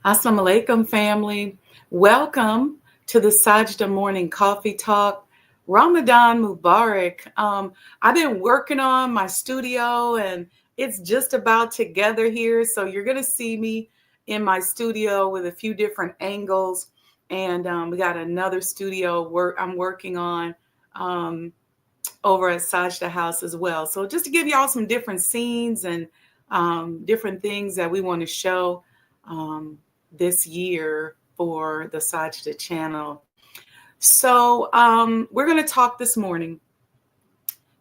Assalamu alaikum, family. Welcome to the Sajdah Morning Coffee Talk. Ramadan Mubarak. I've been working on my studio and it's just about together here. So you're going to see me in my studio with a few different angles. And we got another studio I'm working on over at Sajdah House as well. So just to give y'all some different scenes and different things that we want to show. This year for the Sajdah channel. So we're going to talk this morning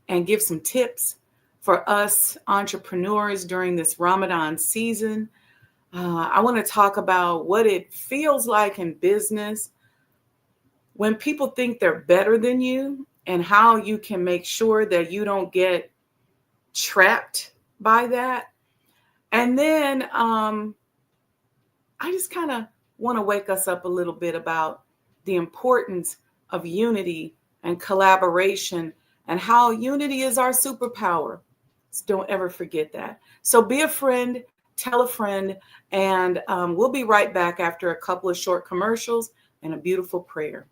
and give some tips for us entrepreneurs during this Ramadan season. I want to talk about what it feels like in business when people think they're better than you and how you can make sure that you don't get trapped by that. And then I just kind of want to wake us up a little bit about the importance of unity and collaboration and how unity is our superpower. So don't ever forget that. So be a friend, tell a friend, and we'll be right back after a couple of short commercials and a beautiful prayer.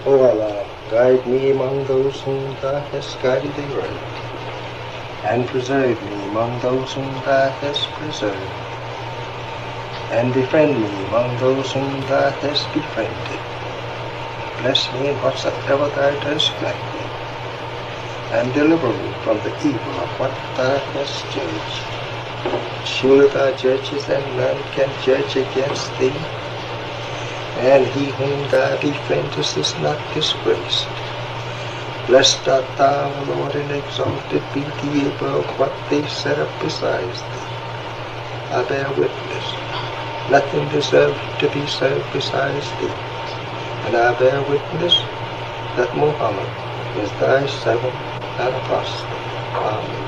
O Allah, guide me among those whom Thou hast guided aright, and preserve me among those whom Thou hast preserved, and befriend me among those whom Thou hast befriended. Bless me in whatsoever Thou dost grant me, and deliver me from the evil of what Thou hast judged. Surely Thou judgest, and none can judge against Thee, and he whom Thou befriendest is not disgraced. Blessed art Thou, O Lord, and exalted be Thee above what they set up besides Thee. I bear witness, nothing deserves to be served besides Thee, and I bear witness that Muhammad is Thy servant and apostle. Amen.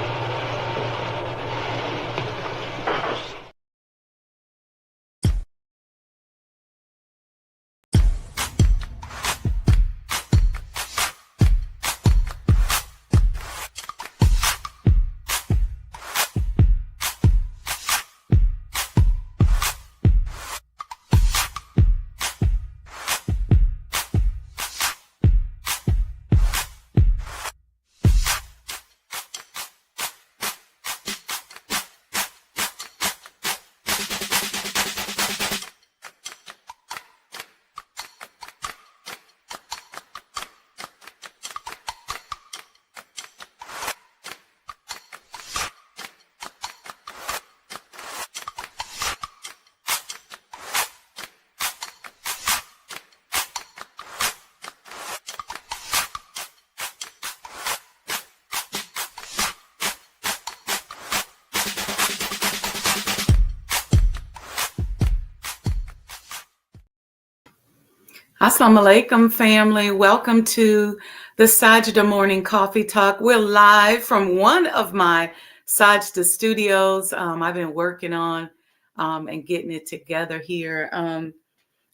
Assalamu alaikum, family. Welcome to the Sajdah Morning Coffee Talk. We're live from one of my Sajdah studios. I've been working on and getting it together here. I'm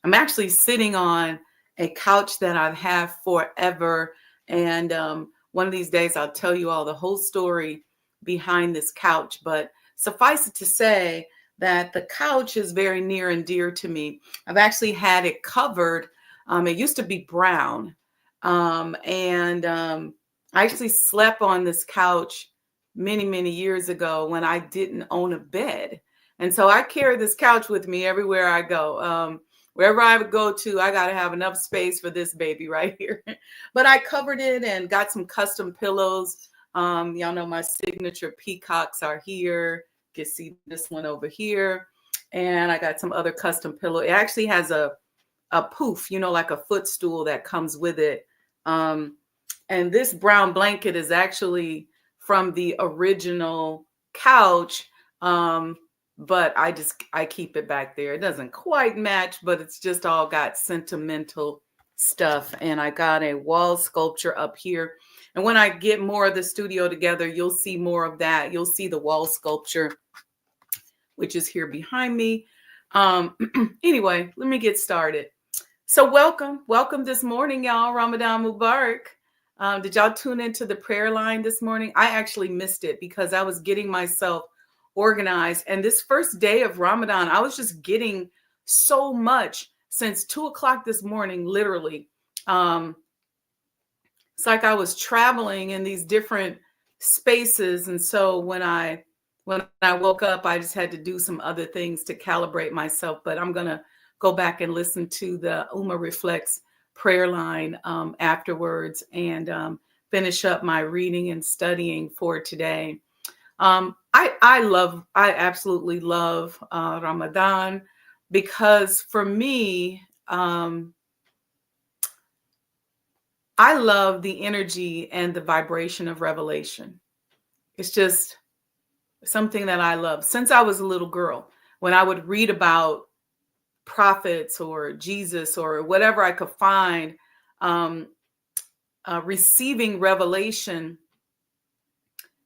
actually sitting on a couch that I've had forever. And one of these days, I'll tell you all the whole story behind this couch. But suffice it to say that the couch is very near and dear to me. I've actually had it covered. It used to be brown. I actually slept on this couch many, many years ago when I didn't own a bed. And so I carry this couch with me everywhere I go. Wherever I would go to, I got to have enough space for this baby right here. But I covered it and got some custom pillows. Y'all know my signature peacocks are here. You can see this one over here. And I got some other custom pillow. It actually has a poof, like a footstool that comes with it. And this brown blanket is actually from the original couch. But I keep it back there. It doesn't quite match, but it's just all got sentimental stuff. And I got a wall sculpture up here. And when I get more of the studio together, you'll see more of that. You'll see the wall sculpture, which is here behind me. Anyway, let me get started. So welcome this morning, y'all. Ramadan Mubarak. Did y'all tune into the prayer line this morning? I actually missed it because I was getting myself organized. And this first day of Ramadan, I was just getting so much since 2:00 this morning, literally. It's like I was traveling in these different spaces. And so when I woke up, I just had to do some other things to calibrate myself. But I'm going to go back and listen to the Ummah Reflects prayer line afterwards and finish up my reading and studying for today. I absolutely love Ramadan because for me, I love the energy and the vibration of revelation. It's just something that I love since I was a little girl. When I would read about prophets or Jesus or whatever I could find, receiving revelation,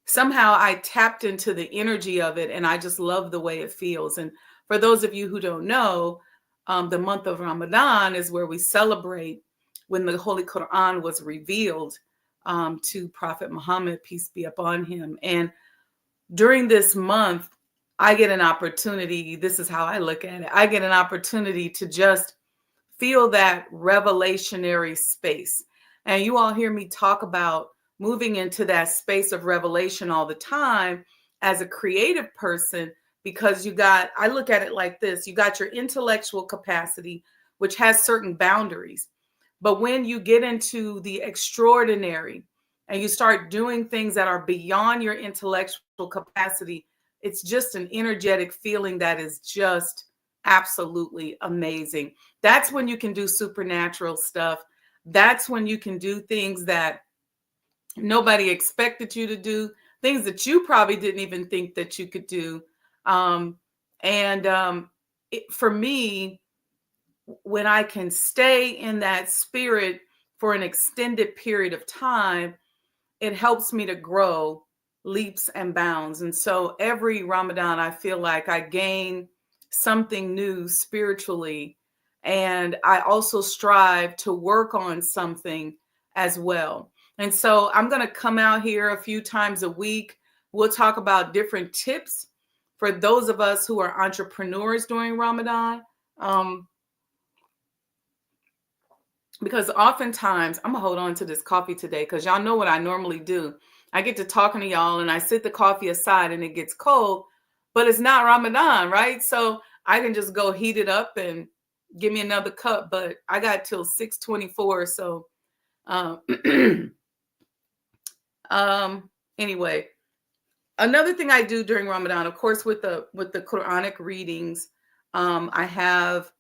somehow I tapped into the energy of it, and I just love the way it feels. And for those of you who don't know, the month of Ramadan is where we celebrate when the Holy Quran was revealed to Prophet Muhammad, peace be upon him. And during this month, I get an opportunity. This is how I look at it. I get an opportunity to just feel that revelationary space. And you all hear me talk about moving into that space of revelation all the time as a creative person, because I look at it like this. You got your intellectual capacity, which has certain boundaries. But when you get into the extraordinary and you start doing things that are beyond your intellectual capacity, it's just an energetic feeling that is just absolutely amazing. That's when you can do supernatural stuff. That's when you can do things that nobody expected you to do, things that you probably didn't even think that you could do. For me, when I can stay in that spirit for an extended period of time, it helps me to grow leaps and bounds. And so every Ramadan, I feel like I gain something new spiritually. And I also strive to work on something as well. And so I'm going to come out here a few times a week. We'll talk about different tips for those of us who are entrepreneurs during Ramadan. Because oftentimes, I'm going to hold on to this coffee today because y'all know what I normally do. I get to talking to y'all and I sit the coffee aside and it gets cold, but it's not Ramadan, right? So I can just go heat it up and give me another cup, but I got till 6:24. So anyway, another thing I do during Ramadan, of course, with the Quranic readings, I have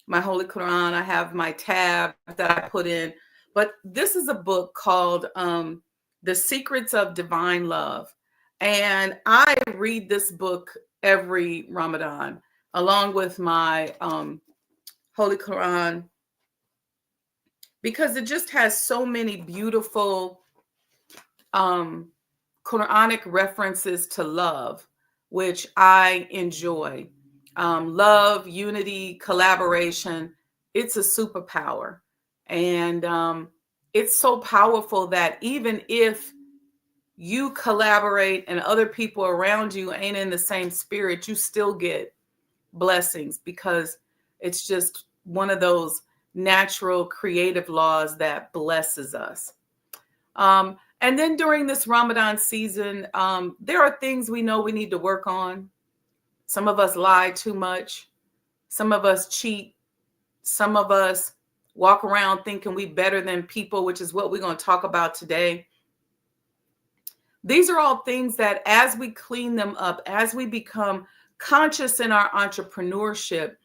my Holy Quran, I have my tab that I put in. But this is a book called The Secrets of Divine Love. And I read this book every Ramadan, along with my Holy Quran, because it just has so many beautiful Quranic references to love, which I enjoy. Love, unity, collaboration, it's a superpower. And it's so powerful that even if you collaborate and other people around you ain't in the same spirit, you still get blessings, because it's just one of those natural creative laws that blesses us. And then during this Ramadan season, there are things we know we need to work on. Some of us lie too much. Some of us cheat. Some of us walk around thinking we better than people, which is what we're going to talk about today. These are all things that as we clean them up, as we become conscious in our entrepreneurship,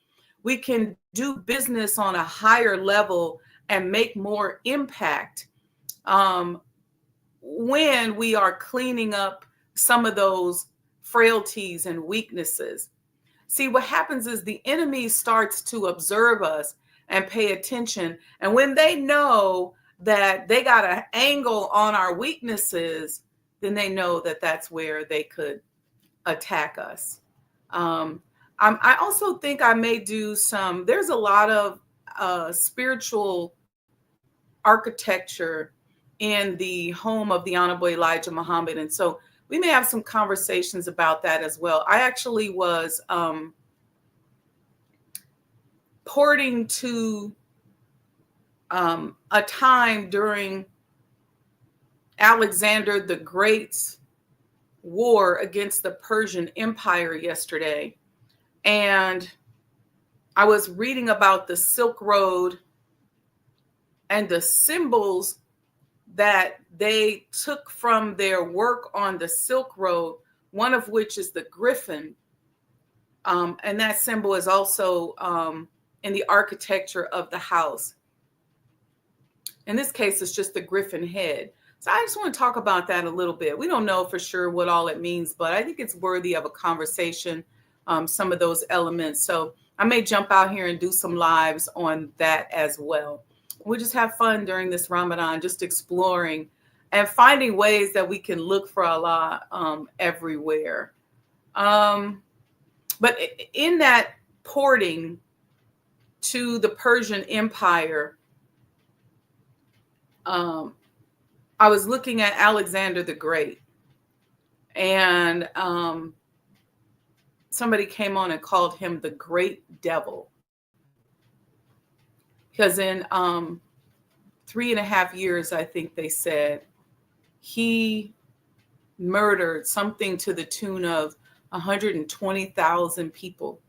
we can do business on a higher level and make more impact when we are cleaning up some of those frailties and weaknesses. See, what happens is the enemy starts to observe us and pay attention. And when they know that they got an angle on our weaknesses, then they know that that's where they could attack us. I also think I may do there's a lot of spiritual architecture in the home of the Honorable Elijah Muhammad. And so we may have some conversations about that as well. I actually was porting to a time during Alexander the Great's war against the Persian Empire yesterday. And I was reading about the Silk Road and the symbols that they took from their work on the Silk Road, one of which is the griffin. And that symbol is also in the architecture of the house. In this case, it's just the griffin head. So I just want to talk about that a little bit. We don't know for sure what all it means, but I think it's worthy of a conversation, some of those elements. So I may jump out here and do some lives on that as well. We'll just have fun during this Ramadan, just exploring and finding ways that we can look for Allah everywhere. But in that porting to the Persian Empire, I was looking at Alexander the Great, and somebody came on and called him the Great Devil. Because in 3.5 years, I think they said, he murdered something to the tune of 120,000 people.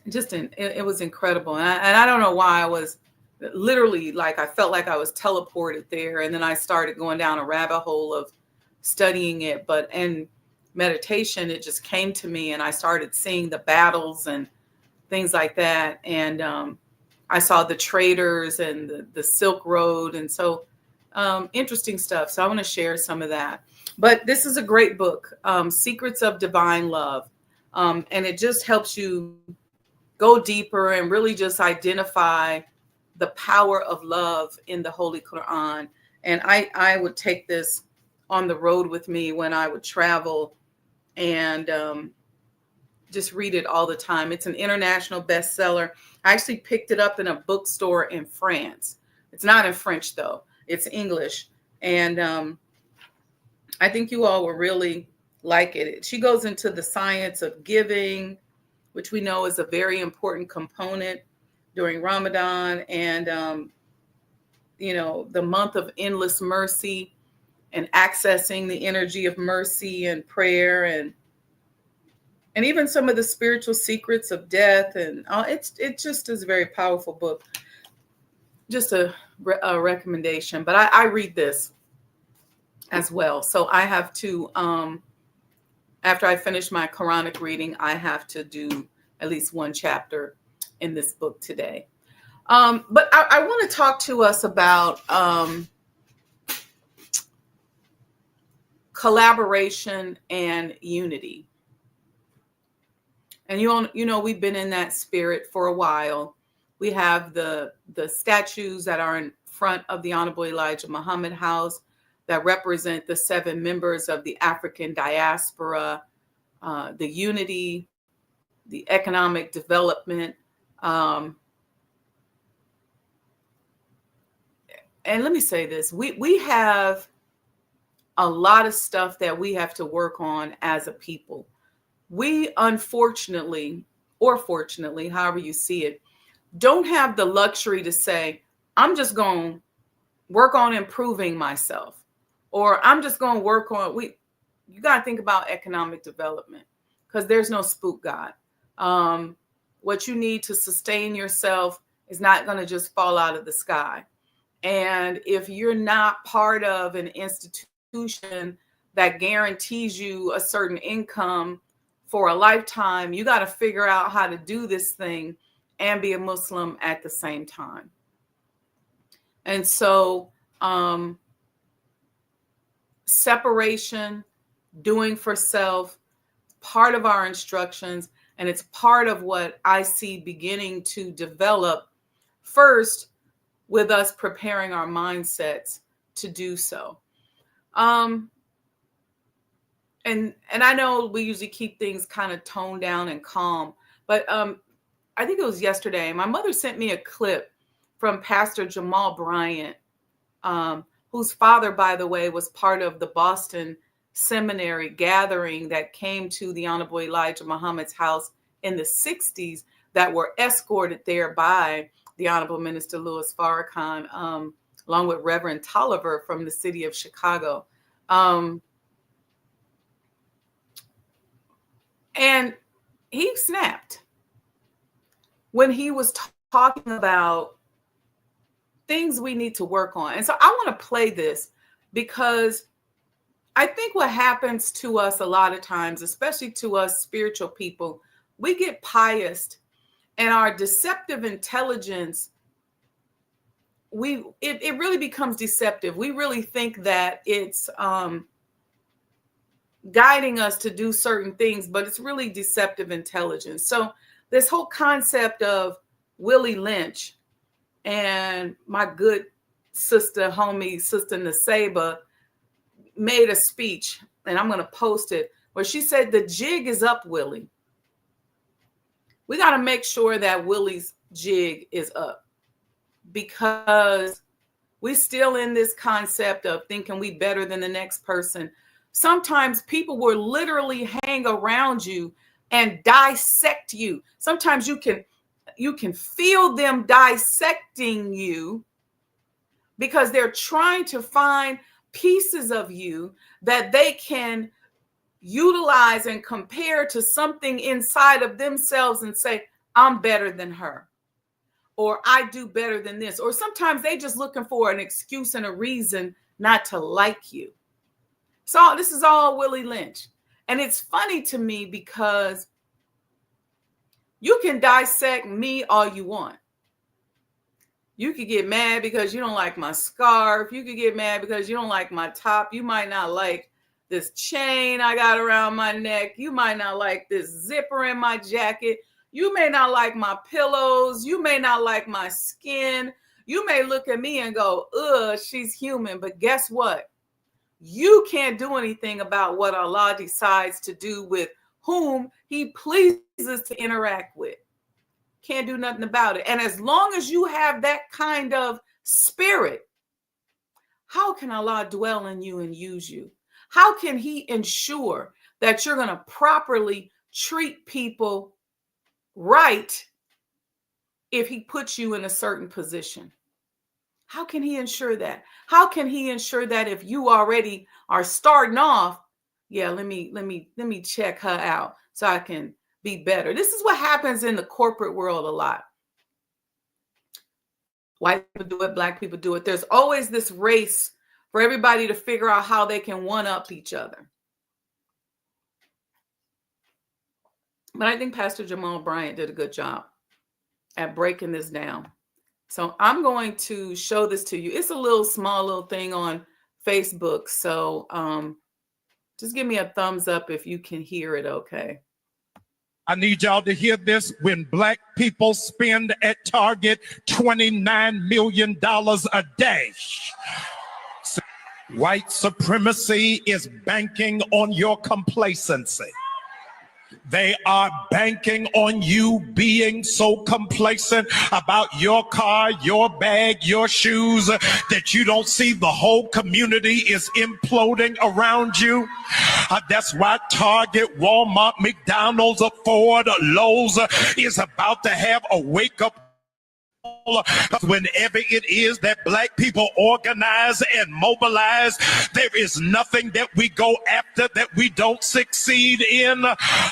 It was incredible. And I don't know why I was literally I felt like I was teleported there. And then I started going down a rabbit hole of studying it. But in meditation, it just came to me, and I started seeing the battles and things like that. And I saw the traders and the Silk Road. And so interesting stuff. So I want to share some of that. But this is a great book, Secrets of Divine Love. And it just helps you go deeper and really just identify the power of love in the Holy Quran. And I would take this on the road with me when I would travel, and just read it all the time. It's an international bestseller. I actually picked it up in a bookstore in France. It's not in French, though. It's English. And I think you all will really like it. She goes into the science of giving, which we know is a very important component during Ramadan, and the month of endless mercy and accessing the energy of mercy and prayer, and even some of the spiritual secrets of death. And it just is a very powerful book. Just a recommendation. But I read this as well. So I have to, after I finish my Quranic reading, I have to do at least one chapter in this book today. But I want to talk to us about collaboration and unity. And we've been in that spirit for a while. We have the statues that are in front of the Honorable Elijah Muhammad House that represent the 7 members of the African diaspora, the unity, the economic development. And let me say this, we have a lot of stuff that we have to work on as a people. We unfortunately, or fortunately, however you see it, don't have the luxury to say, I'm just going to work on improving myself, or I'm just going to work on, you got to think about economic development, because there's no spook God. What you need to sustain yourself is not going to just fall out of the sky. And if you're not part of an institution that guarantees you a certain income for a lifetime, you got to figure out how to do this thing and be a Muslim at the same time. And so separation, doing for self, part of our instructions, and it's part of what I see beginning to develop first with us preparing our mindsets to do so. And I know we usually keep things kind of toned down and calm, but I think it was yesterday, my mother sent me a clip from Pastor Jamal Bryant, whose father, by the way, was part of the Boston Seminary gathering that came to the Honorable Elijah Muhammad's house in the 60s, that were escorted there by the Honorable Minister Louis Farrakhan, along with Reverend Tolliver from the city of Chicago. And he snapped when he was talking about things we need to work on. And so I want to play this because I think what happens to us a lot of times, especially to us spiritual people, we get pious, and our deceptive intelligence, it really becomes deceptive. We really think that it's guiding us to do certain things, but it's really deceptive intelligence. So this whole concept of Willie Lynch, and my good sister, homie, Sister Naseba, made a speech, and I'm going to post it, where she said, the jig is up, Willie. We got to make sure that Willie's jig is up, because we're still in this concept of thinking we better than the next person. Sometimes people will literally hang around you and dissect you. Sometimes you can feel them dissecting you because they're trying to find pieces of you that they can utilize and compare to something inside of themselves and say, I'm better than her, or I do better than this. Or sometimes they just looking for an excuse and a reason not to like you. So this is all Willie Lynch. And it's funny to me because you can dissect me all you want. You could get mad because you don't like my scarf. You could get mad because you don't like my top. You might not like this chain I got around my neck. You might not like this zipper in my jacket. You may not like my pillows. You may not like my skin. You may look at me and go, ugh, she's human. But guess what? You can't do anything about what Allah decides to do with whom he pleases to interact with. Can't do nothing about it. And as long as you have that kind of spirit, how can Allah dwell in you and use you? How can he ensure that you're going to properly treat people right if he puts you in a certain position? How can he ensure that? How can he ensure that if you already are starting off, yeah, let me check her out so I can be better. This is what happens in the corporate world a lot. White people do it, black people do it. There's always this race for everybody to figure out how they can one-up each other. But I think Pastor Jamal Bryant did a good job at breaking this down. So I'm going to show this to you. It's a small little thing on Facebook. So just give me a thumbs up if you can hear it, okay? I need y'all to hear this. When black people spend at Target $29 million a day, white supremacy is banking on your complacency. They are banking on you being so complacent about your car, your bag, your shoes, that you don't see the whole community is imploding around you. That's why Target, Walmart, McDonald's, Ford, Lowe's is about to have a wake-up. Because whenever it is that black people organize and mobilize, there is nothing that we go after that we don't succeed in.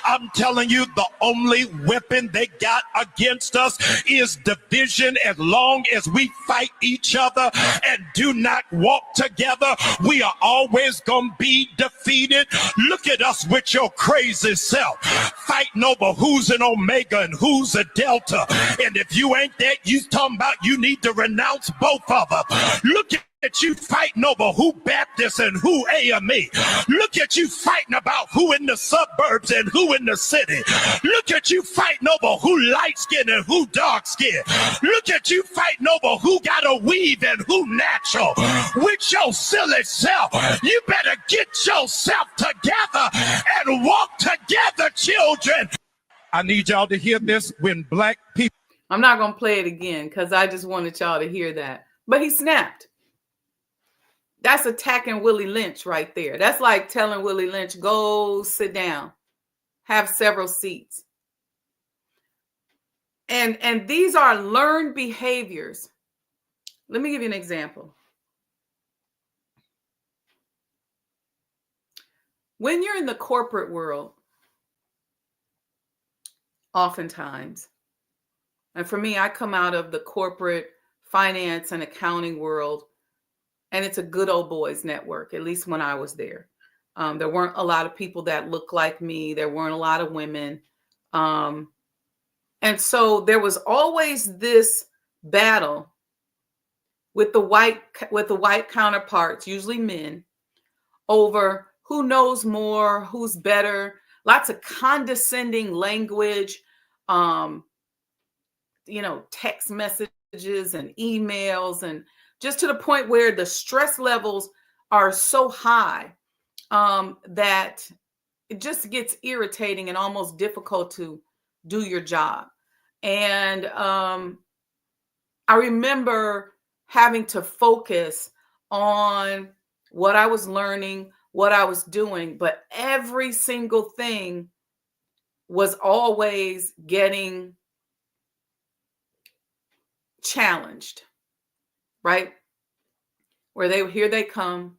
I'm telling you, the only weapon they got against us is division. As long as we fight each other and do not walk together, we are always going to be defeated. Look at us with your crazy self, fighting over who's an Omega and who's a Delta. And if you ain't that, you talking about you need to renounce both of them. Look at you fighting over who Baptist and who AME. Look at you fighting about who in the suburbs and who in the city. Look at you fighting over who light skin and who dark skin. Look at you fighting over who got a weave and who natural. With your silly self, you better get yourself together and walk together, children. I need y'all to hear this. When black people... I'm not going to play it again because I just wanted y'all to hear that. But he snapped. That's attacking Willie Lynch right there. That's like telling Willie Lynch, go sit down, have several seats. And these are learned behaviors. Let me give you an example. When you're in the corporate world, oftentimes, and for me, I come out of the corporate finance and accounting world, and it's a good old boys network, at least when I was there. There weren't a lot of people that looked like me. There weren't a lot of women. And so there was always this battle with the white counterparts, usually men, over who knows more, who's better, lots of condescending language, text messages and emails, and just to the point where the stress levels are so high that it just gets irritating and almost difficult to do your job. And I remember having to focus on what I was learning, what I was doing, but every single thing was always getting challenged, right? Where here they come.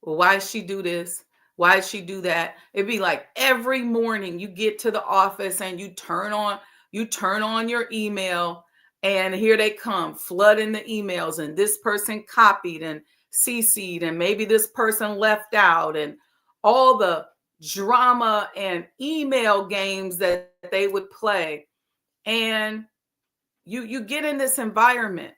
Well, why does she do this? Why does she do that? It'd be like every morning you get to the office and you turn on your email, and here they come, flooding the emails, and this person copied and CC'd, and maybe this person left out, and all the drama and email games that they would play. And you get in this environment,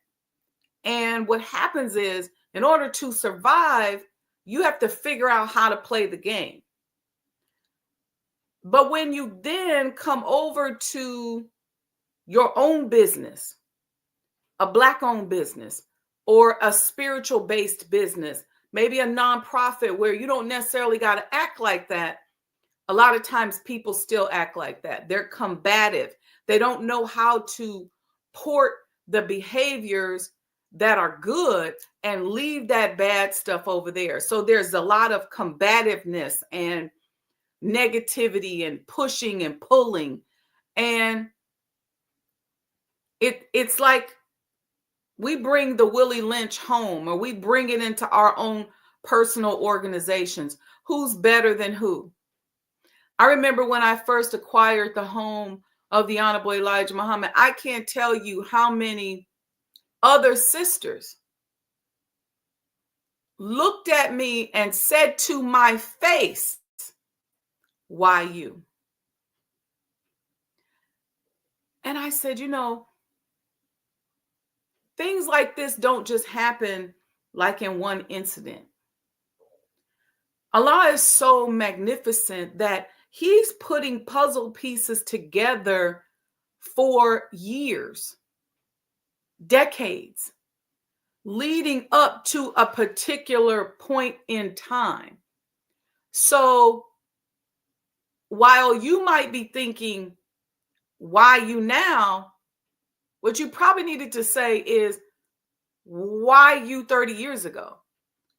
and what happens is, in order to survive, you have to figure out how to play the game. But when you then come over to your own business, a Black-owned business, or a spiritual-based business, maybe a nonprofit where you don't necessarily got to act like that, a lot of times people still act like that. They're combative. They don't know how to port the behaviors that are good and leave that bad stuff over there. So there's a lot of combativeness and negativity and pushing and pulling. And it's like we bring the Willie Lynch home, or we bring it into our own personal organizations. Who's better than who? I remember when I first acquired the home of the Honorable Elijah Muhammad, I can't tell you how many other sisters looked at me and said to my face, why you? And I said, things like this don't just happen like in one incident. Allah is so magnificent that He's putting puzzle pieces together for years, decades, leading up to a particular point in time. So while you might be thinking, why you now? What you probably needed to say is, why you 30 years ago?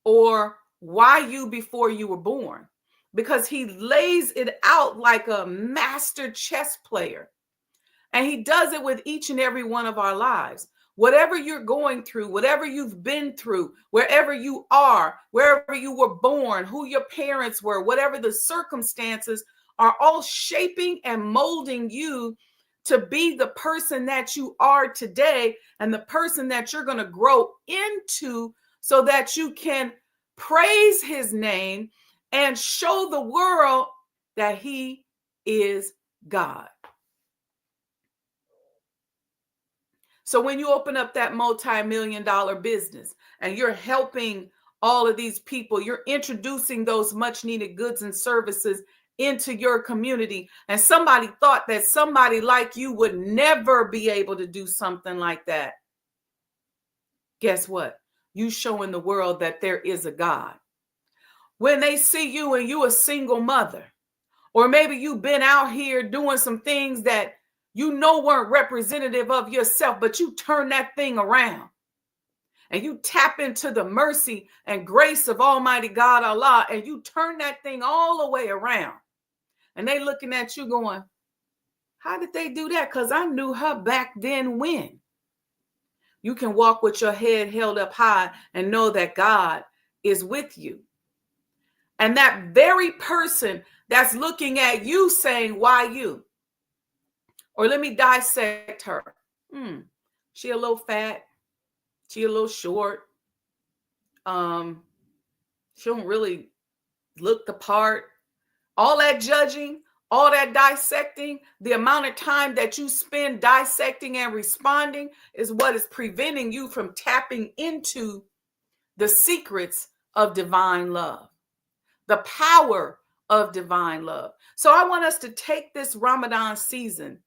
Or why you before you were born? Because he lays it out like a master chess player. And he does it with each and every one of our lives. Whatever you're going through, whatever you've been through, wherever you are, wherever you were born, who your parents were, whatever the circumstances, are all shaping and molding you to be the person that you are today and the person that you're going to grow into, so that you can praise his name and show the world that he is God. So when you open up that multi-million-dollar business and you're helping all of these people, you're introducing those much needed goods and services into your community, and somebody thought that somebody like you would never be able to do something like that. Guess what? You showing the world that there is a God. When they see you and you a single mother, or maybe you've been out here doing some things that you know weren't representative of yourself, but you turn that thing around and you tap into the mercy and grace of Almighty God Allah, and you turn that thing all the way around. And they looking at you going, how did they do that? Because I knew her back then when. You can walk with your head held up high and know that God is with you. And that very person that's looking at you saying, why you? Or let me dissect her. She a little fat. She a little short. She don't really look the part. All that judging, all that dissecting, the amount of time that you spend dissecting and responding is what is preventing you from tapping into the secrets of divine love, the power of divine love. So I want us to take this Ramadan season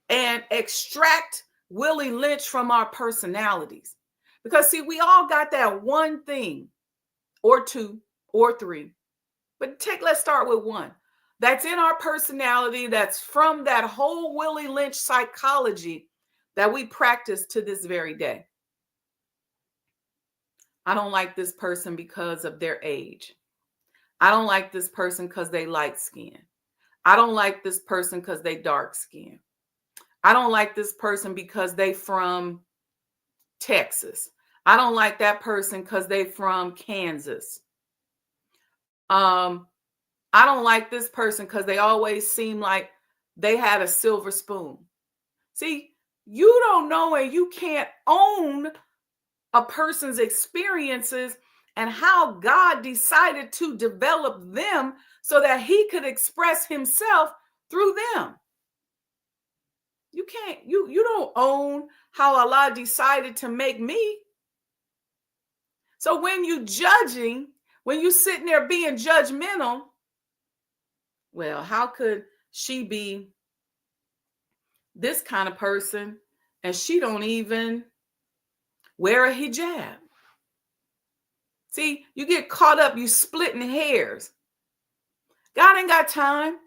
and extract Willie Lynch from our personalities. Because see, we all got that one thing or two or three. But let's start with one. That's in our personality, that's from that whole Willie Lynch psychology that we practice to this very day. I don't like this person because of their age. I don't like this person because they light skin. I don't like this person because they dark skin. I don't like this person because they from Texas. I don't like that person because they from Kansas. I don't like this person because they always seem like they had a silver spoon. See, you don't know and you can't own a person's experiences and how God decided to develop them so that he could express himself through them. You can't, you don't own how Allah decided to make me. So when you judging, when you sitting there being judgmental, well, how could she be this kind of person and she don't even wear a hijab? See, you get caught up, you splitting hairs. God ain't got time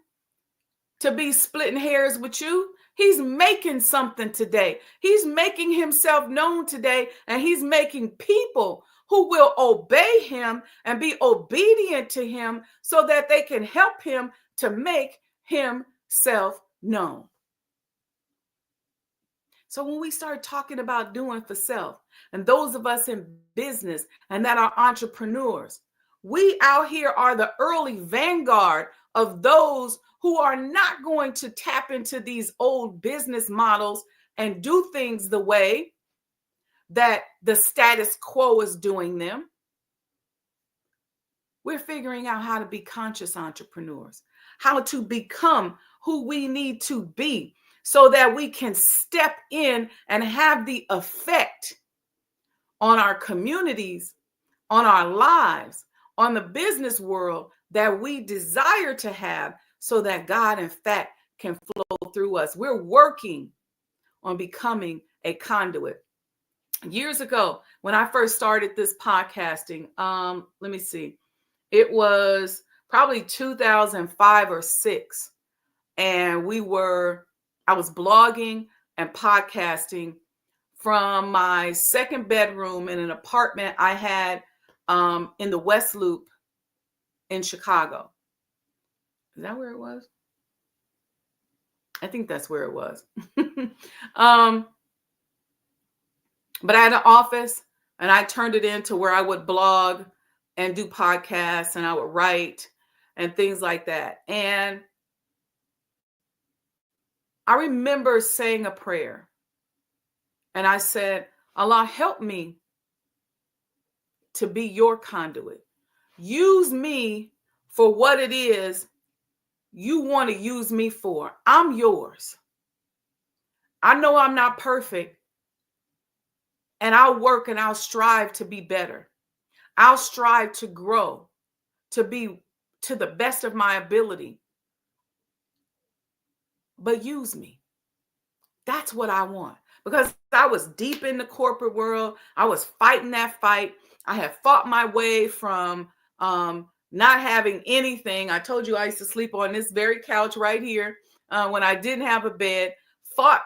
to be splitting hairs with you. He's making something today. He's making himself known today, and he's making people who will obey him and be obedient to him so that they can help him to make himself known. So when we start talking about doing for self, and those of us in business and that are entrepreneurs, we out here are the early vanguard of those who are not going to tap into these old business models and do things the way that the status quo is doing them. We're figuring out how to be conscious entrepreneurs, how to become who we need to be so that we can step in and have the effect on our communities, on our lives, on the business world that we desire to have, so that God, in fact, can flow through us. We're working on becoming a conduit. Years ago, when I first started this podcasting, let me see, it was probably 2005 or 6. And I was blogging and podcasting from my second bedroom in an apartment I had in the West Loop in Chicago. Is that where it was? I think that's where it was. But I had an office and I turned it into where I would blog and do podcasts and I would write and things like that. And I remember saying a prayer and I said, Allah, help me to be your conduit. Use me for what it is you want to use me for. I'm yours. I know I'm not perfect. And I'll work and I'll strive to be better. I'll strive to grow, to be to the best of my ability. But use me. That's what I want. Because I was deep in the corporate world. I was fighting that fight. I had fought my way from not having anything. I told you I used to sleep on this very couch right here when I didn't have a bed. Fought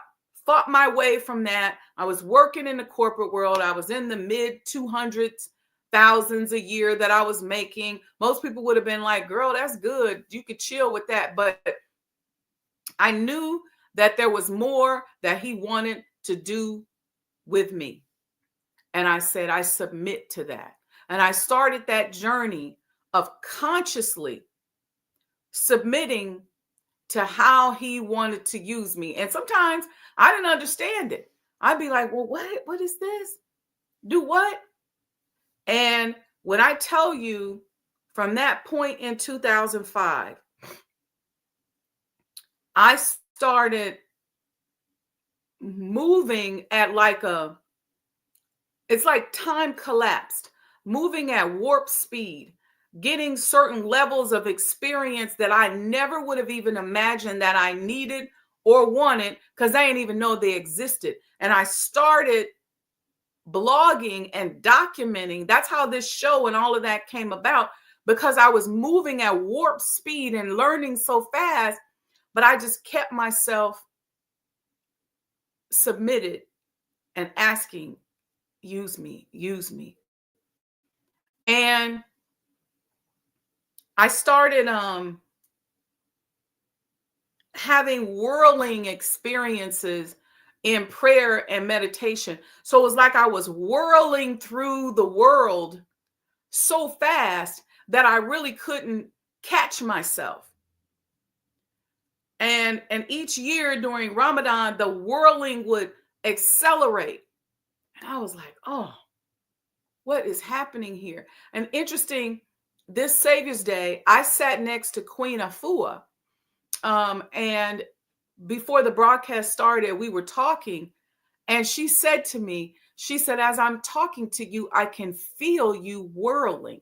my way from that. I was working in the corporate world. I was in the mid 200s, thousands a year that I was making. Most people would have been like, girl, that's good. You could chill with that. But I knew that there was more that he wanted to do with me. And I said, I submit to that. And I started that journey of consciously submitting to how he wanted to use me. And sometimes I didn't understand it. I'd be like, well, what is this? Do what? And when I tell you from that point in 2005, I started moving at it's like time collapsed, moving at warp speed, getting certain levels of experience that I never would have even imagined that I needed or wanted because I didn't even know they existed. And I started blogging and documenting. That's how this show and all of that came about, because I was moving at warp speed and learning so fast, but I just kept myself submitted and asking, use me, use me. And I started having whirling experiences in prayer and meditation. So it was like I was whirling through the world so fast that I really couldn't catch myself. And each year during Ramadan, the whirling would accelerate. And I was like, oh, what is happening here? And interesting, this Savior's Day, I sat next to Queen Afua. And before the broadcast started, we were talking. And she said to me, she said, as I'm talking to you, I can feel you whirling.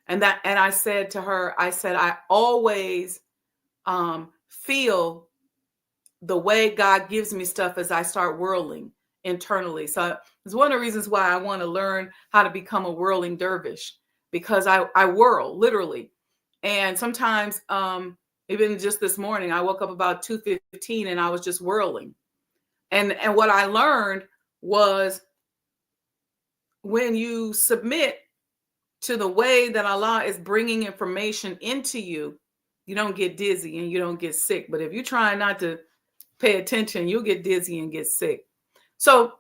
And I said to her, I said, I always feel the way God gives me stuff as I start whirling internally. So it's one of the reasons why I want to learn how to become a whirling dervish, because I whirl literally. And sometimes even just this morning, I woke up about 2:15 and I was just whirling. And what I learned was when you submit to the way that Allah is bringing information into you, you don't get dizzy and you don't get sick. But if you try not to pay attention, you'll get dizzy and get sick. So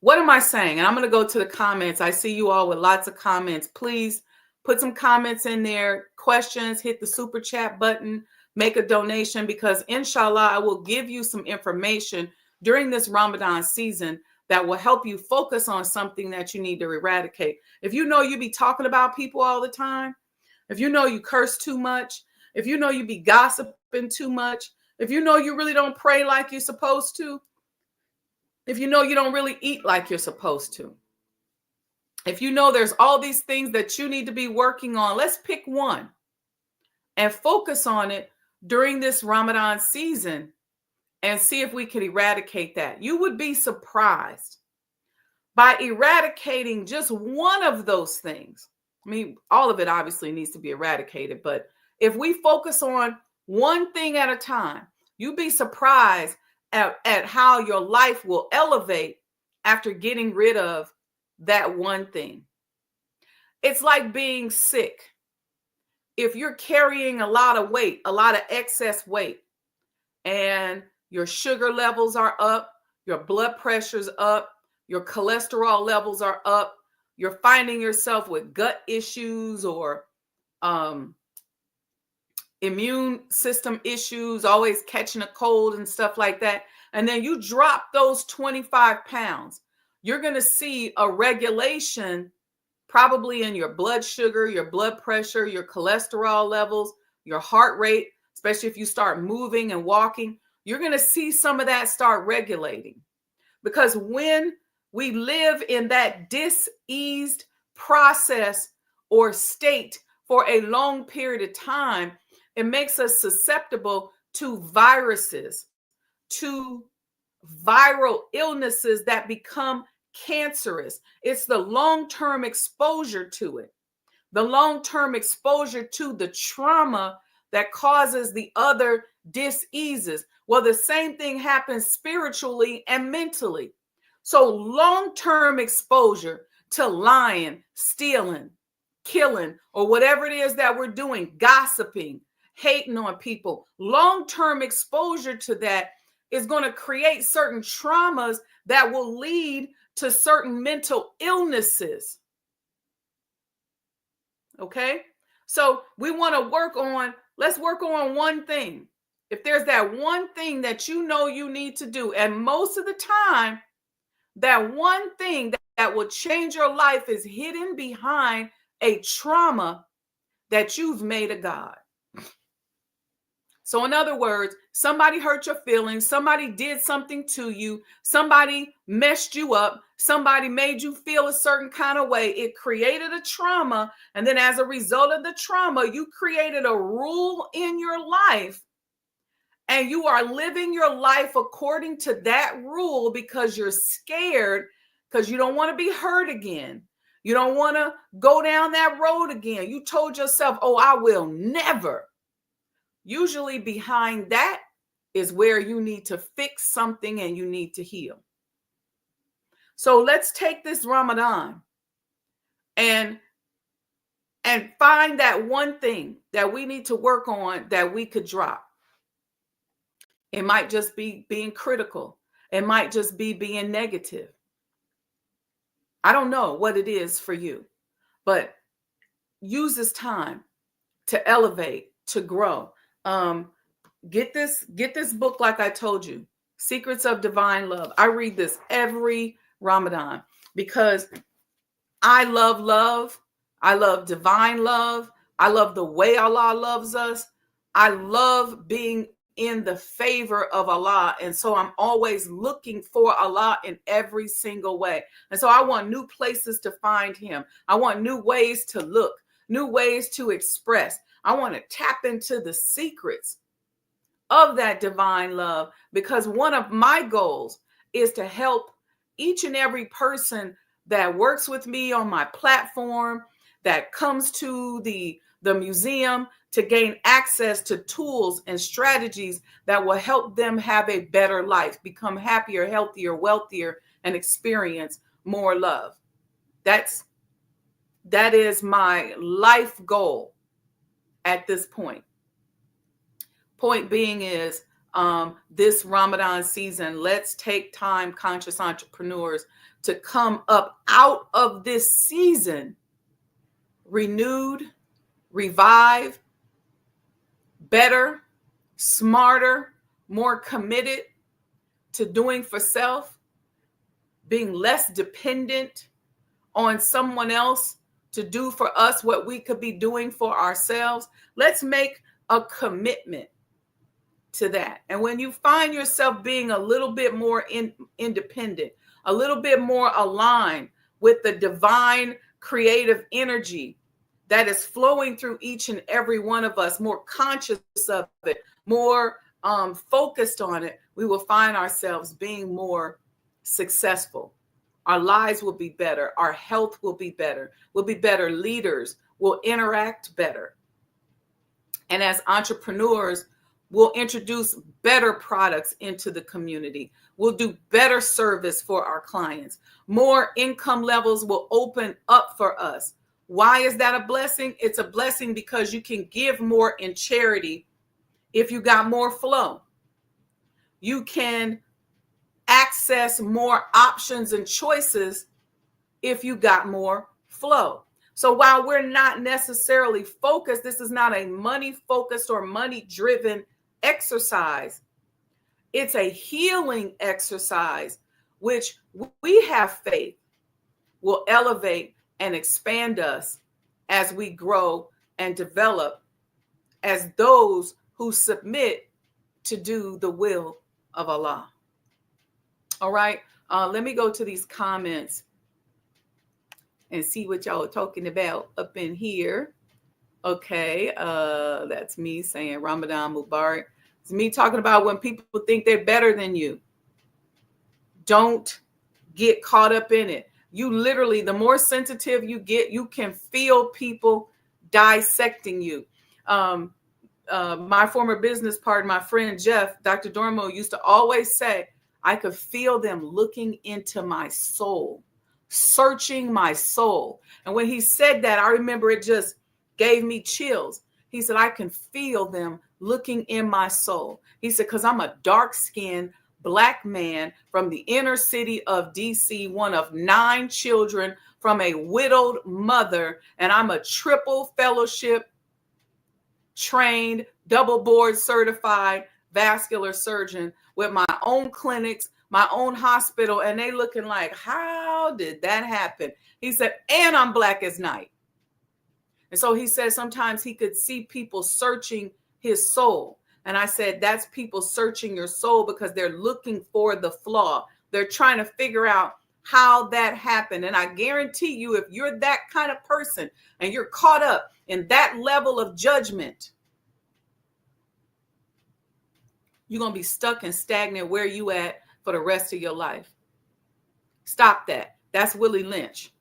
what am I saying? And I'm going to go to the comments. I see you all with lots of comments. Please put some comments in there, questions, hit the super chat button, make a donation, because inshallah, I will give you some information during this Ramadan season that will help you focus on something that you need to eradicate. If you know you be talking about people all the time, if you know you curse too much, if you know you be gossiping too much, if you know you really don't pray like you're supposed to, if you know you don't really eat like you're supposed to, if you know there's all these things that you need to be working on, let's pick one and focus on it during this Ramadan season and see if we can eradicate that. You would be surprised by eradicating just one of those things. I mean, all of it obviously needs to be eradicated, but if we focus on one thing at a time, you'd be surprised at how your life will elevate after getting rid of that one thing. It's like being sick. If you're carrying a lot of weight, a lot of excess weight, and your sugar levels are up, your blood pressure's up, your cholesterol levels are up, you're finding yourself with gut issues or immune system issues, always catching a cold and stuff like that, and then you drop those 25 pounds, you're going to see a regulation probably in your blood sugar, your blood pressure, your cholesterol levels, your heart rate, especially if you start moving and walking. You're going to see some of that start regulating. Because when we live in that diseased process or state for a long period of time, it makes us susceptible to viruses, to viral illnesses that become cancerous. It's the long-term exposure to it, the long-term exposure to the trauma that causes the other diseases. Well, the same thing happens spiritually and mentally. So long-term exposure to lying, stealing, killing, or whatever it is that we're doing, gossiping, hating on people, long-term exposure to that is going to create certain traumas that will lead to certain mental illnesses. Okay? So we want to let's work on one thing. If there's that one thing that you know you need to do, and most of the time, that one thing that will change your life is hidden behind a trauma that you've made a God. So in other words, somebody hurt your feelings, somebody did something to you, somebody messed you up, somebody made you feel a certain kind of way. It created a trauma. And then as a result of the trauma, you created a rule in your life. And you are living your life according to that rule because you're scared, because you don't want to be hurt again. You don't want to go down that road again. You told yourself, oh, I will never. Usually behind that is where you need to fix something and you need to heal. So let's take this Ramadan and find that one thing that we need to work on that we could drop. It might just be being critical. It might just be being negative. I don't know what it is for you, but use this time to elevate, to grow. Get this book, like I told you, Secrets of Divine Love. I read this every Ramadan because I love love. I love divine love. I love the way Allah loves us. I love being in the favor of Allah. And so I'm always looking for Allah in every single way. And so I want new places to find him. I want new ways to look, new ways to express. I want to tap into the secrets of that divine love, because one of my goals is to help each and every person that works with me on my platform, that comes to the museum, to gain access to tools and strategies that will help them have a better life, become happier, healthier, wealthier, and experience more love. That is my life goal at this point. Point being is this Ramadan season, let's take time, conscious entrepreneurs, to come up out of this season renewed, revived, better, smarter, more committed to doing for self, being less dependent on someone else to do for us what we could be doing for ourselves. Let's make a commitment to that. And when you find yourself being a little bit more independent, a little bit more aligned with the divine creative energy that is flowing through each and every one of us, more conscious of it, more focused on it, we will find ourselves being more successful. Our lives will be better. Our health will be better. We'll be better leaders. We'll interact better. And as entrepreneurs, we'll introduce better products into the community. We'll do better service for our clients. More income levels will open up for us. Why is that a blessing? It's a blessing because you can give more in charity if you got more flow. You can access more options and choices if you got more flow. So while we're not necessarily focused, this is not a money-focused or money-driven exercise. It's a healing exercise, which we have faith will elevate and expand us as we grow and develop as those who submit to do the will of Allah. All right, let me go to these comments and see what y'all are talking about up in here. Okay, that's me saying Ramadan Mubarak. It's me talking about when people think they're better than you. Don't get caught up in it. You literally, the more sensitive you get, you can feel people dissecting you. My former business partner, my friend Jeff, Dr. Dormo, used to always say, I could feel them looking into my soul, searching my soul. And when he said that, I remember it just gave me chills. He said, I can feel them looking in my soul. He said, because I'm a dark-skinned Black man from the inner city of DC, one of 9 children from a widowed mother, and I'm a triple fellowship trained, double board certified vascular surgeon with my own clinics, my own hospital, and they looking like, how did that happen? He said, and I'm black as night. And so he said sometimes he could see people searching his soul. And I said, that's people searching your soul because they're looking for the flaw. They're trying to figure out how that happened. And I guarantee you, if you're that kind of person and you're caught up in that level of judgment, you're going to be stuck and stagnant where you at for the rest of your life. Stop that. That's Willie Lynch.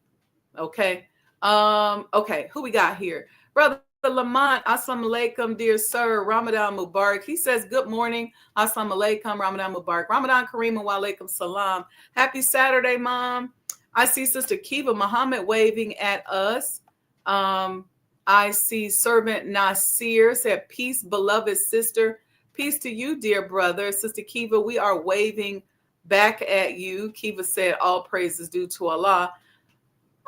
Okay. Okay. Who we got here? Brother Lamont, assalamu alaikum, dear sir. Ramadan Mubarak. He says, good morning. Assalamu alaikum, Ramadan Mubarak. Ramadan Kareem and wa alaikum salam. Happy Saturday, Mom. I see Sister Kiva Muhammad waving at us. I see Servant Nasir said, peace, beloved sister. Peace to you, dear brother. Sister Kiva, we are waving back at you. Kiva said, all praises due to Allah.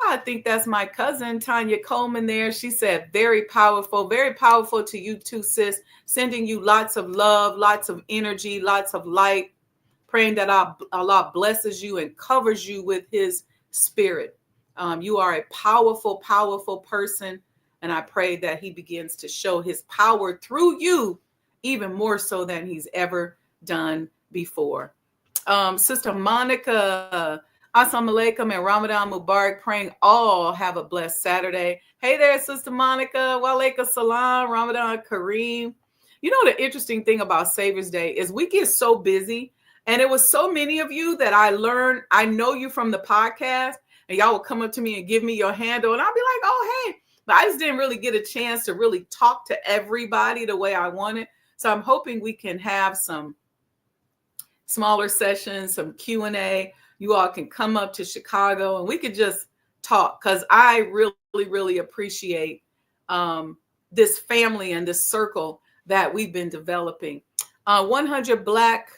I think that's my cousin, Tanya Coleman there. She said, very powerful to you too, sis. Sending you lots of love, lots of energy, lots of light. Praying that Allah blesses you and covers you with his spirit. You are a powerful, powerful person. And I pray that he begins to show his power through you, even more so than he's ever done before. Sister Monica, assalamu alaikum and Ramadan Mubarak, praying all have a blessed Saturday. Hey there, Sister Monica. Wa alaikum salam, Ramadan Kareem. You know, the interesting thing about Savior's Day is we get so busy, and it was so many of you that I know you from the podcast, and y'all will come up to me and give me your handle, and I'll be like, oh, hey. But I just didn't really get a chance to really talk to everybody the way I wanted. So I'm hoping we can have some smaller sessions, some Q&A. You all can come up to Chicago and we could just talk, because I really, really appreciate this family and this circle that we've been developing. 100 Black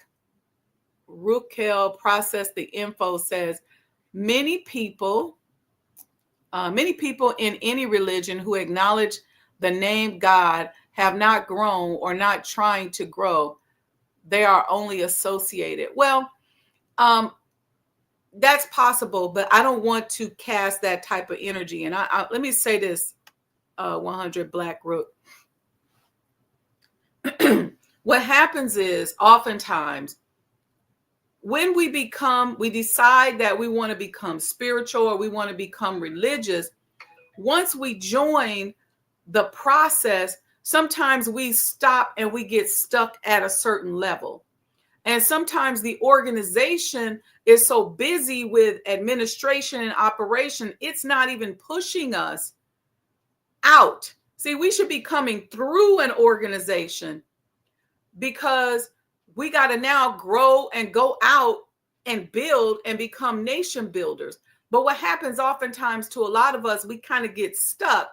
Rukel Process the Info says, many people in any religion who acknowledge the name God have not grown or not trying to grow. They are only associated. Well, that's possible, but I don't want to cast that type of energy. And I let me say this, 100 Black Rook. What happens is oftentimes when we decide that we want to become spiritual or we want to become religious, once we join the process, sometimes we stop and we get stuck at a certain level. And sometimes the organization is so busy with administration and operation, it's not even pushing us out. See, we should be coming through an organization because we got to now grow and go out and build and become nation builders. But what happens oftentimes to a lot of us, we kind of get stuck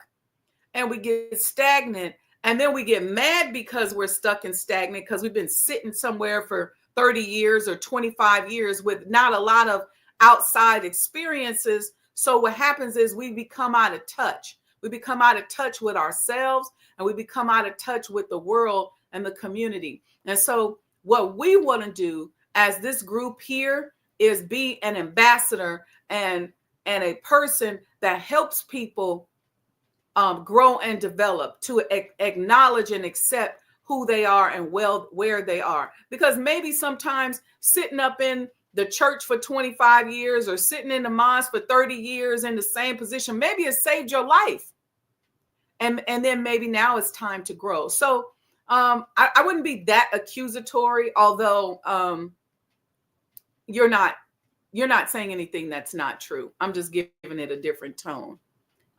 and we get stagnant. And then we get mad because we're stuck and stagnant because we've been sitting somewhere for 30 years or 25 years with not a lot of outside experiences. So what happens is we become out of touch. We become out of touch with ourselves, and we become out of touch with the world and the community. And so what we want to do as this group here is be an ambassador and a person that helps people grow and develop, to acknowledge and accept who they are and where they are. Because maybe sometimes sitting up in the church for 25 years or sitting in the mosque for 30 years in the same position, maybe it saved your life. And then maybe now it's time to grow. So I wouldn't be that accusatory, although you're not saying anything that's not true. I'm just giving it a different tone.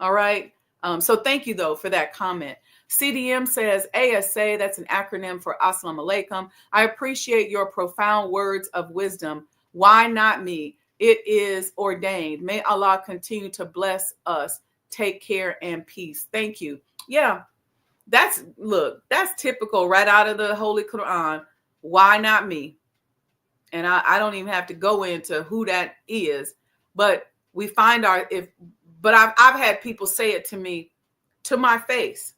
All right. So thank you, though, for that comment. CDM says ASA, that's an acronym for Assalamu Alaikum. I appreciate your profound words of wisdom. Why not me? It is ordained. May Allah continue to bless us. Take care and peace. Thank you. Yeah, that's typical right out of the Holy Quran. Why not me? And I don't even have to go into who that is, but we find but I've had people say it to me, to my face.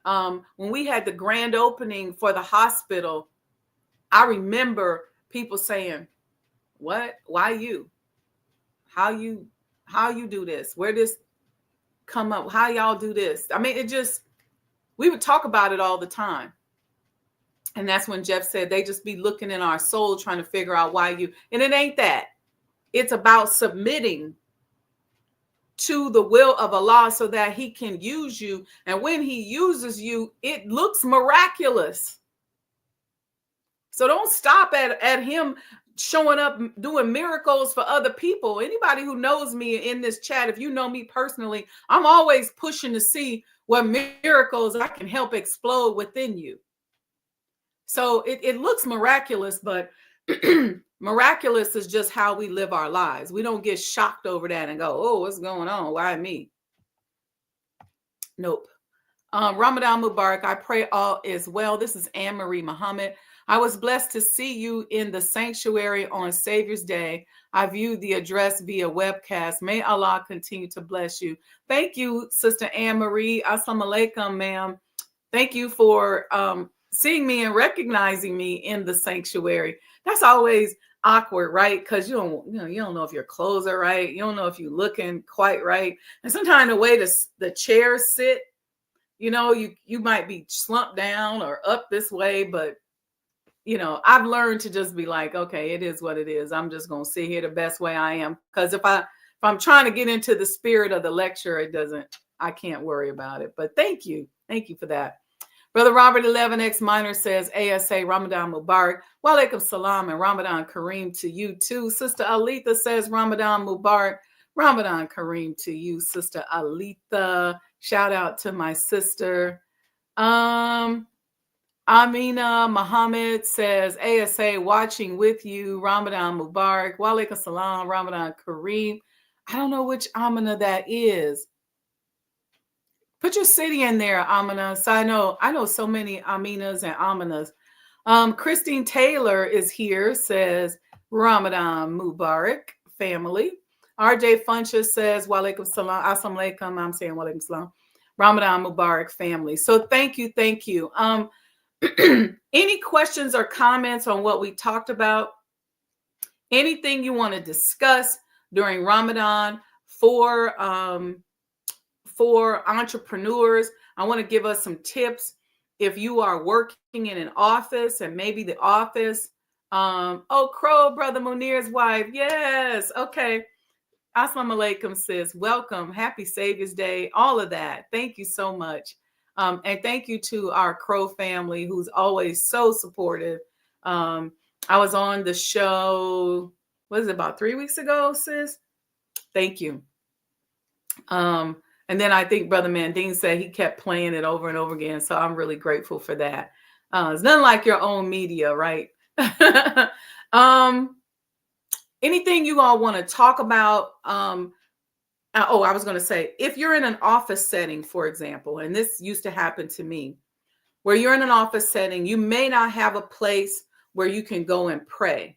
When we had the grand opening for the hospital, I remember people saying, "What? Why you? How you do this? Where this come up? How y'all do this?" I mean, we would talk about it all the time. And that's when Jeff said they just be looking in our soul trying to figure out why you, and it ain't that. It's about submitting to the will of Allah so that he can use you. And when he uses you, it looks miraculous. So don't stop at him showing up doing miracles for other people. Anybody who knows me in this chat, if you know me personally, I'm always pushing to see what miracles I can help explode within you. So it looks miraculous, but miraculous is just how we live our lives. We don't get shocked over that and go, "Oh, what's going on? Why me?" Nope. Ramadan Mubarak. I pray all is well. This is Anne-Marie Muhammad. I was blessed to see you in the sanctuary on Savior's Day. I viewed the address via webcast. May Allah continue to bless you. Thank you, Sister Anne-Marie. Assalamu alaikum, ma'am. Thank you for seeing me and recognizing me in the sanctuary. That's always awkward, right? Because you don't know if your clothes are right. You don't know if you're looking quite right. And sometimes the way the chairs sit, you might be slumped down or up this way, but I've learned to just be like, okay, it is what it is. I'm just gonna sit here the best way I am. Because if I'm trying to get into the spirit of the lecture, I can't worry about it. But thank you for that. Brother Robert 11X Minor says, ASA Ramadan Mubarak. Wa alaikum salam and Ramadan Kareem to you too. Sister Alita says, Ramadan Mubarak. Ramadan Kareem to you, Sister Alita. Shout out to my sister. Amina Muhammad says, ASA watching with you. Ramadan Mubarak. Wa alaikum salam. Ramadan Kareem. I don't know which Amina that is. Put your city in there, Amina. So I know so many Aminas and Aminas. Christine Taylor is here, says Ramadan Mubarak, family. RJ Funches says, Wa alaikum salam. Assalamu alaikum. I'm saying wa alaikum salam. Ramadan Mubarak, family. So thank you. Any questions or comments on what we talked about? Anything you want to discuss during Ramadan for entrepreneurs? I want to give us some tips. If you are working in an office and maybe the office, Crow, Brother Munir's wife. Yes. Okay. Assalamu alaikum, sis. Welcome. Happy Savior's Day. All of that. Thank you so much. And thank you to our Crow family who's always so supportive. I was on the show, what is it, about 3 weeks ago, sis? Thank you. And then I think Brother Mandine said he kept playing it over and over again. So I'm really grateful for that. It's nothing like your own media, right? Anything you all want to talk about? I was going to say, if you're in an office setting, for example, and this used to happen to me, where you're in an office setting, you may not have a place where you can go and pray.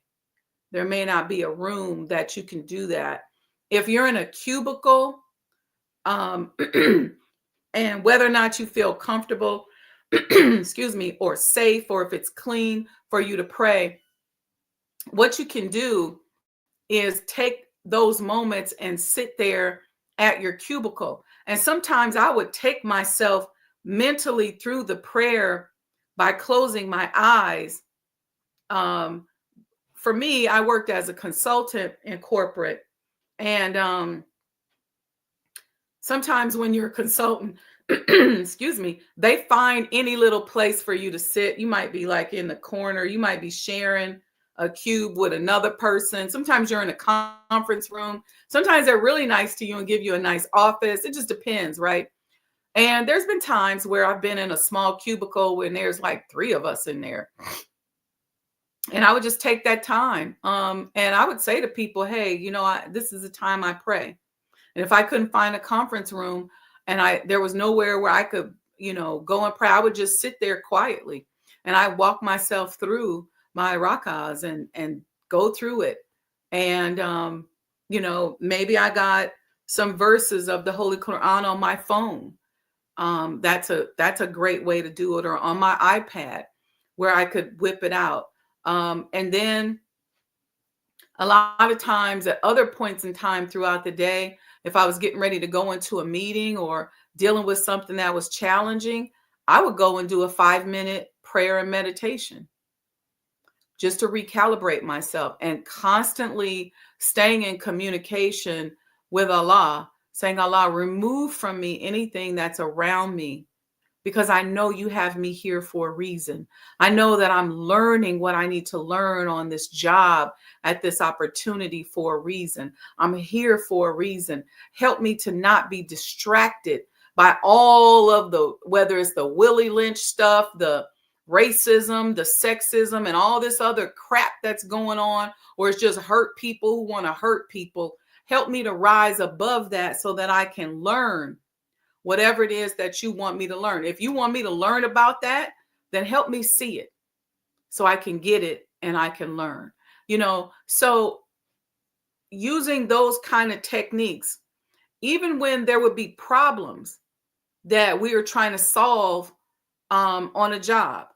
There may not be a room that you can do that. If you're in a cubicle, and whether or not you feel comfortable, excuse me, or safe, or if it's clean for you to pray, what you can do is take those moments and sit there at your cubicle. And sometimes I would take myself mentally through the prayer by closing my eyes. For me, I worked as a consultant in corporate, and sometimes when you're a consultant, excuse me, they find any little place for you to sit. You might be like in the corner. You might be sharing a cube with another person. Sometimes you're in a conference room. Sometimes they're really nice to you and give you a nice office. It just depends, right? And there's been times where I've been in a small cubicle when there's like 3 of us in there. And I would just take that time. And I would say to people, hey, this is the time I pray. And if I couldn't find a conference room and there was nowhere where I could, go and pray, I would just sit there quietly. And I walk myself through my rakas and go through it. And, maybe I got some verses of the Holy Quran on my phone. That's a great way to do it, or on my iPad where I could whip it out. And then a lot of times at other points in time throughout the day, if I was getting ready to go into a meeting or dealing with something that was challenging, I would go and do a 5-minute prayer and meditation just to recalibrate myself, and constantly staying in communication with Allah, saying, Allah, remove from me anything that's around me, because I know you have me here for a reason. I know that I'm learning what I need to learn on this job, at this opportunity, for a reason. I'm here for a reason. Help me to not be distracted by all of whether it's the Willie Lynch stuff, the racism, the sexism, and all this other crap that's going on, or it's just hurt people who want to hurt people. Help me to rise above that so that I can learn whatever it is that you want me to learn. If you want me to learn about that, then help me see it so I can get it and I can learn. So using those kind of techniques, even when there would be problems that we are trying to solve on a job.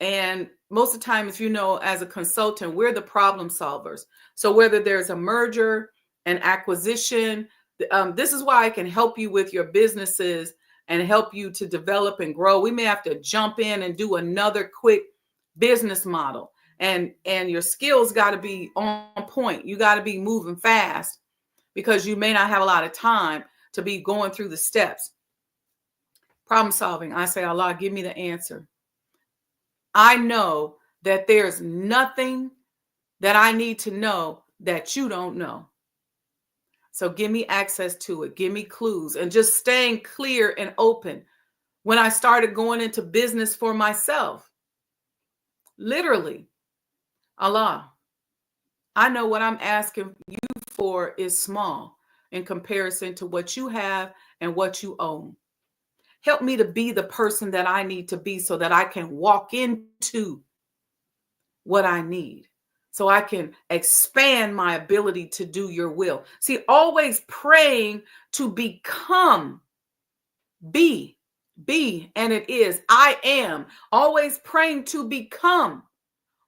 And most of the time, if as a consultant, we're the problem solvers. So whether there's a merger, an acquisition, this is why I can help you with your businesses and help you to develop and grow. We may have to jump in and do another quick business model, and your skills got to be on point. You got to be moving fast, because you may not have a lot of time to be going through the steps. Problem solving. I say, Allah, give me the answer. I know that there's nothing that I need to know that you don't know. So give me access to it. Give me clues, and just staying clear and open. When I started going into business for myself, literally, Allah, I know what I'm asking you for is small in comparison to what you have and what you own. Help me to be the person that I need to be so that I can walk into what I need, so I can expand my ability to do your will. See, always praying to become, be, and it is, I am. Always praying to become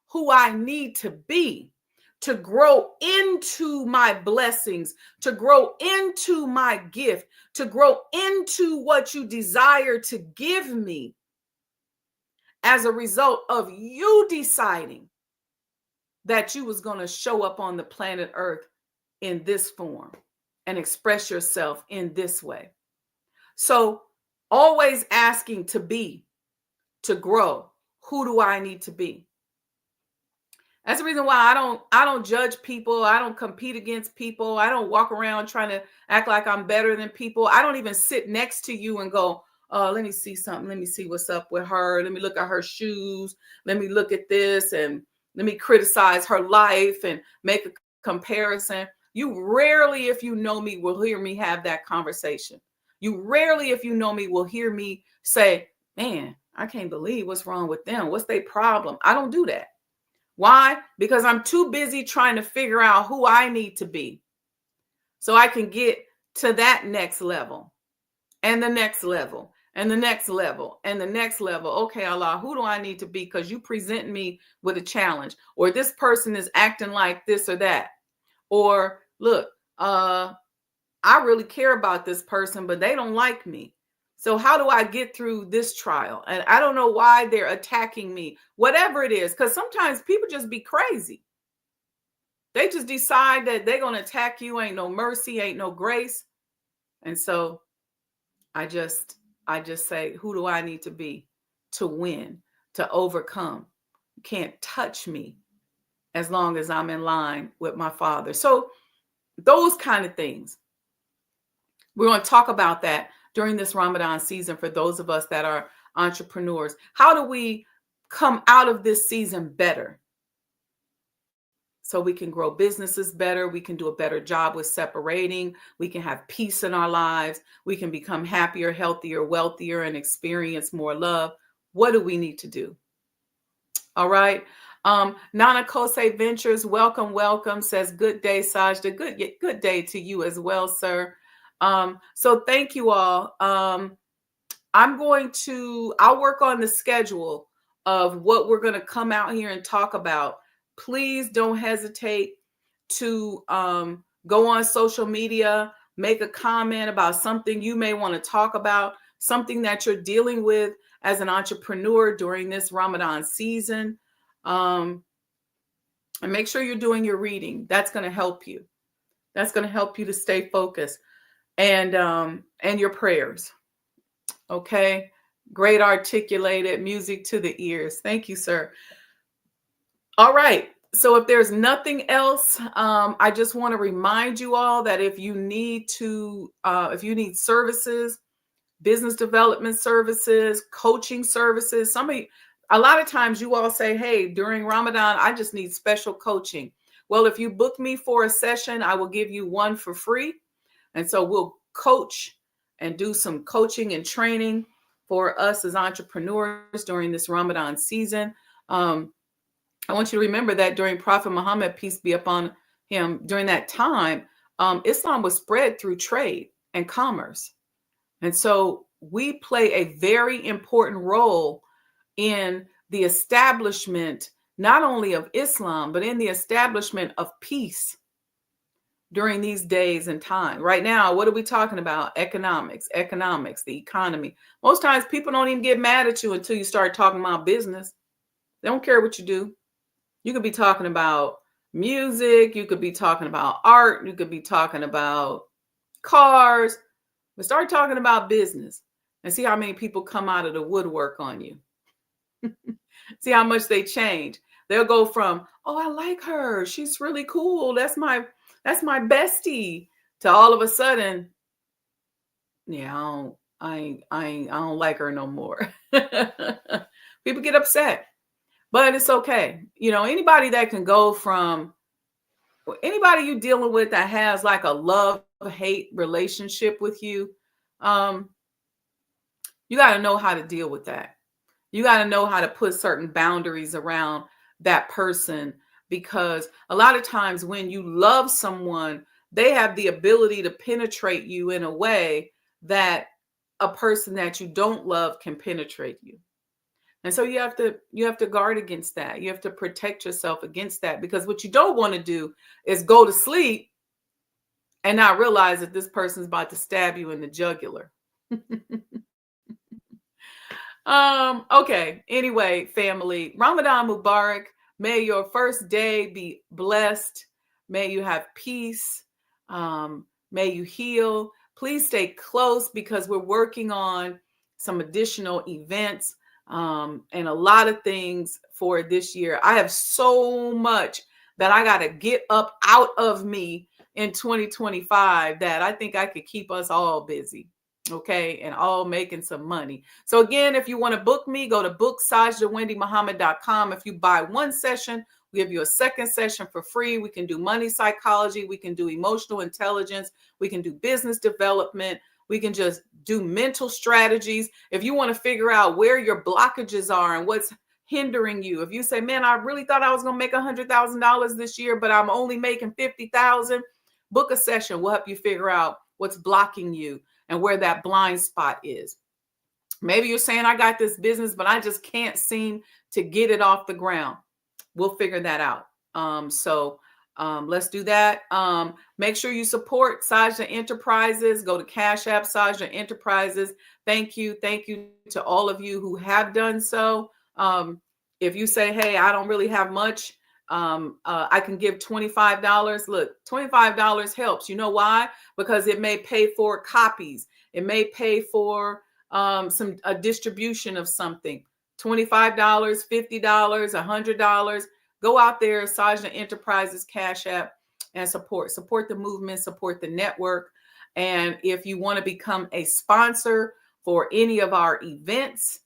who I need to be, to grow into my blessings, to grow into my gift, to grow into what you desire to give me as a result of you deciding that you was going to show up on the planet Earth in this form and express yourself in this way. So always asking to be, to grow. Who do I need to be? That's the reason why I don't judge people. I don't compete against people. I don't walk around trying to act like I'm better than people. I don't even sit next to you and go, let me see something. Let me see what's up with her. Let me look at her shoes. Let me look at this and let me criticize her life and make a comparison. You rarely, if you know me, will hear me have that conversation. You rarely, if you know me, will hear me say, man, I can't believe what's wrong with them. What's their problem? I don't do that. Why? Because I'm too busy trying to figure out who I need to be so I can get to that next level and the next level and the next level and the next level. Okay, Allah, who do I need to be? Because you present me with a challenge, or this person is acting like this or that. Or look, I really care about this person, but they don't like me. So how do I get through this trial? And I don't know why they're attacking me, whatever it is, because sometimes people just be crazy. They just decide that they're going to attack you. Ain't no mercy, ain't no grace. And so I just say, who do I need to be to win, to overcome? You can't touch me as long as I'm in line with my Father. So those kind of things. We're going to talk about that during this Ramadan season for those of us that are entrepreneurs. How do we come out of this season better? So we can grow businesses better. We can do a better job with separating. We can have peace in our lives. We can become happier, healthier, wealthier, and experience more love. What do we need to do? All right. Nana Kose Ventures, welcome, welcome, says, good day, Sajdah. Good day to you as well, sir. So thank you all. I'll work on the schedule of what we're going to come out here and talk about. Please don't hesitate to go on social media, make a comment about something you may want to talk about, something that you're dealing with as an entrepreneur during this Ramadan season. And make sure you're doing your reading. That's going to help you. That's going to help you to stay focused. And your prayers. Okay. Great articulated, music to the ears. Thank you, sir. All right. So if there's nothing else, I just want to remind you all that if you need services, business development services, coaching services, a lot of times you all say, hey, during Ramadan, I just need special coaching. Well, if you book me for a session, I will give you one for free. And so we'll coach and do some coaching and training for us as entrepreneurs during this Ramadan season. I want you to remember that during Prophet Muhammad, peace be upon him, during that time, Islam was spread through trade and commerce. And so we play a very important role in the establishment, not only of Islam, but in the establishment of peace during these days and time. Right now, what are we talking about? Economics, the economy. Most times people don't even get mad at you until you start talking about business. They don't care what you do. You could be talking about music. You could be talking about art. You could be talking about cars. But start talking about business and see how many people come out of the woodwork on you. See how much they change. They'll go from, oh, I like her. She's really cool. That's my bestie, to all of a sudden, yeah, I don't like her no more. People get upset, but it's okay. Anybody that can go from anybody you dealing with that has like a love-hate relationship with you, you got to know how to deal with that. You got to know how to put certain boundaries around that person, because a lot of times when you love someone, they have the ability to penetrate you in a way that a person that you don't love can penetrate you. And so you have to guard against that. You have to protect yourself against that, because what you don't want to do is go to sleep and not realize that this person's about to stab you in the jugular. Okay. Anyway, family, Ramadan Mubarak. May your first day be blessed. May you have peace. May you heal. Please stay close, because we're working on some additional events and a lot of things for this year. I have so much that I got to get up out of me in 2025 that I think I could keep us all busy. Okay, and all making some money. So again, if you want to book me, go to booksajdahwendymuhammad.com. If you buy one session, we give you a second session for free. We can do money psychology. We can do emotional intelligence. We can do business development. We can just do mental strategies. If you want to figure out where your blockages are and what's hindering you. If you say, man, I really thought I was going to make $100,000 this year, but I'm only making 50,000, book a session. We'll help you figure out what's blocking you and where that blind spot is. Maybe you're saying, I got this business, but I just can't seem to get it off the ground. We'll figure that out. Let's do that. Make sure you support Sajdah Enterprises. Go to Cash App, Sajdah Enterprises. Thank you. Thank you to all of you who have done so. If you say, hey, I don't really have much, I can give $25. Look, $25 helps. You know why? Because it may pay for copies. It may pay for a distribution of something. $25, $50, $100. Go out there, Sajdah Enterprises, Cash App, and support the movement, support the network. And if you want to become a sponsor for any of our events,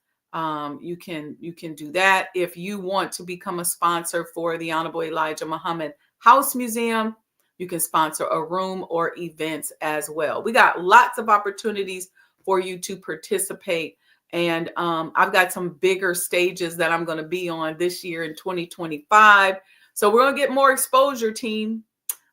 you can do that. If you want to become a sponsor for the Honorable Elijah Muhammad House Museum, you can sponsor a room or events as well. We got lots of opportunities for you to participate. And I've got some bigger stages that I'm going to be on this year in 2025. So we're going to get more exposure, team.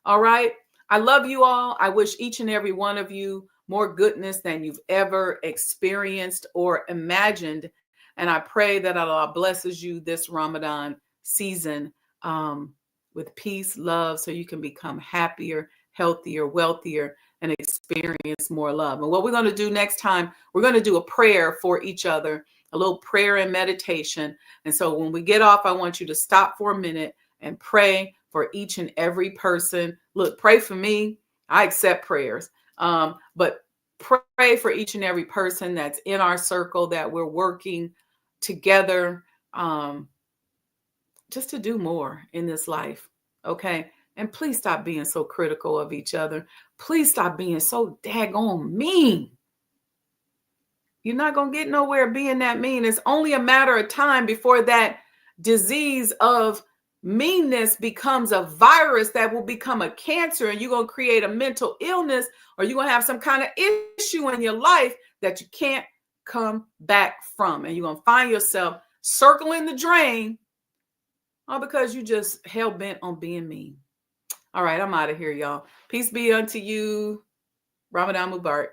All right. I love you all. I wish each and every one of you more goodness than you've ever experienced or imagined. And I pray that Allah blesses you this Ramadan season with peace, love, so you can become happier, healthier, wealthier, and experience more love. And what we're going to do next time, we're going to do a prayer for each other, a little prayer and meditation. And so when we get off, I want you to stop for a minute and pray for each and every person. Look, pray for me. I accept prayers. But pray for each and every person that's in our circle, that we're working together just to do more in this life. Okay. And please stop being so critical of each other. Please stop being so daggone mean. You're not going to get nowhere being that mean. It's only a matter of time before that disease of meanness becomes a virus that will become a cancer, and you're going to create a mental illness, or you're going to have some kind of issue in your life that you can't come back from. And you're going to find yourself circling the drain all because you just hell-bent on being mean. All right, I'm out of here, y'all. Peace be unto you. Ramadan Mubarak.